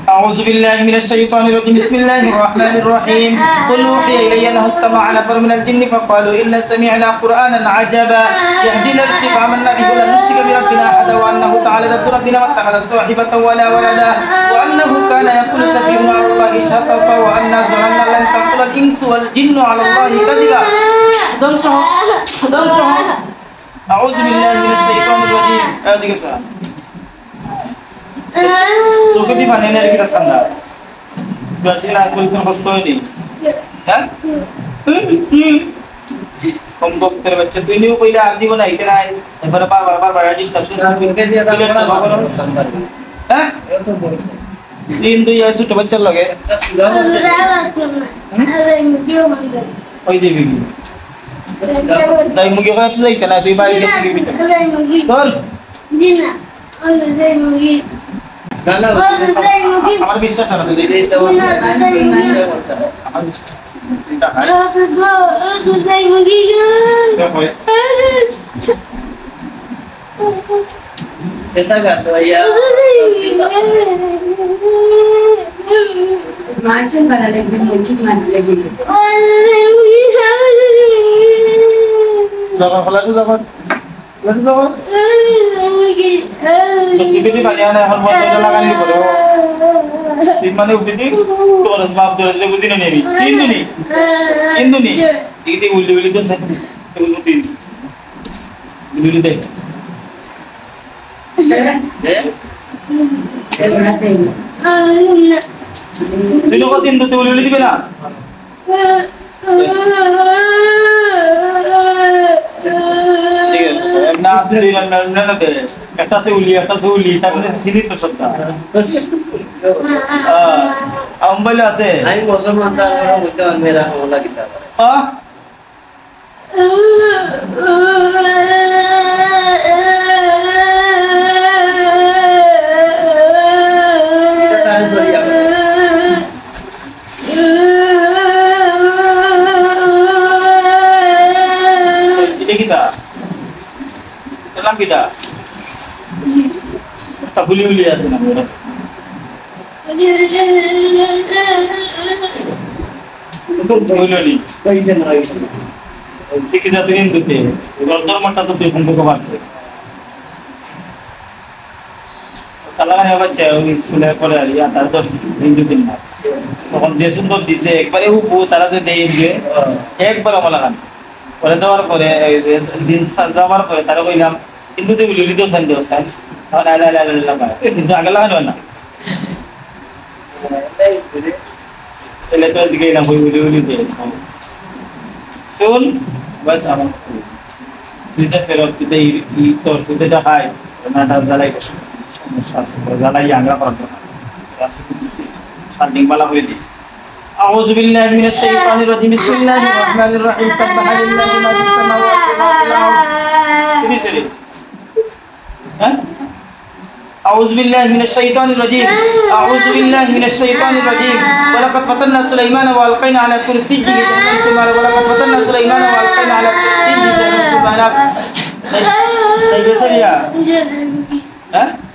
أعوذ بالله من الشيطان الرجيم بسم الله الرحمن الرحيم قل أوحي إلي أنه استمع نفر من الجن فقالوا إنا سمعنا قرآنا عجبا يهدي إلى الرشد فآمنا به ولن نشرك بربنا أحدا وأنه تعالى رب ربنا ما اتخذ صاحبة ولا ولدا وأنه كان يقول سفيهنا على الله شططا وأنا ظننا لن تقول الإنس والجن على الله كذبا أعوذ بالله من الشيطان الرجيم هذه الساعة suka di mana ini kita tanda berarti nak kulitan hosto ini ya kompok terbaca tu ini कोई डाल दी वो नहीं तेरा बार disturb हाँ दिन तो ये सुट बच्चा लगे कोई देवी जाई मुझे क्या चुज़ाई तेरा तो ये बारी कैसे की बिटर बोल जिन्ना जाई मुझे আমার বিশ্বাস আছে তো এই তো আমার বিশ্বাস এটা হয় দেখো এটা গাতো আয়া মাছন বানালে একদম মজিদ মাছ লাগে যখন খোলাছো যখন সিবিটি বানিয়ে না এখন বন্ধ লাগানি পড়ে তিন মানে উঠেছি তোর বাপ ধরে বুঝি না নেবি ইন্দুনি দিদি উল্লি তো সেট তো তিন উল্লি দে তুই লোক সিন্দু তুই উল্লি দিবে না ना सिरी ना दे একটা সে উলি তারপরে সিরি তো সত্তা আম্বলে আছে আমি মুসলমান তার হইতে মেরা হলা কিতাব হ্যাঁ তার দরিয়া এটা কিটা নাম কিটা তা হুলি আছে না ওরা হুলি কইছে না শিখে যাতে হিন্দুতে ধর্মটা তো তুই সম্পর্ক বাড়ছে তালাগানে বাচ্চা ওই স্কুলে পড়ে আর ইয়া তার দর্শ হিন্দুতে না তখন যে সুন্দর দিছে একবারে উপু তারা যে দেই দিয়ে একবার আমলাগান পরে দেওয়ার পরে দিন যাওয়ার পরে তারা কইলাম কিন্তু তুই উলি তো সান দেও সান কিন্তু আগে লাগানো না এলে তো আজকে না বই উলি দে শুন বাস আমার তুই তো ফেরত তুই তোর তুই তো খাই নাটা জ্বালাই সমস্যা আছে জ্বালাই আঙ্গা করতে রাসু কিছু শান্তিং বালা হয়ে দি أعوذ بالله من الشيطان الرجيم بسم الله الرحمن الرحيم سبح لله ما في السماوات وما في الأرض كذي سري ها أعوذ بالله من الشيطان الرجيم أعوذ بالله من الشيطان الرجيم ولقد فتنا سليمان وألقينا على كرسيه جنة سمانا ولقد فتنا سليمان وألقينا على كرسيه جنة سمانا طيب سريع ها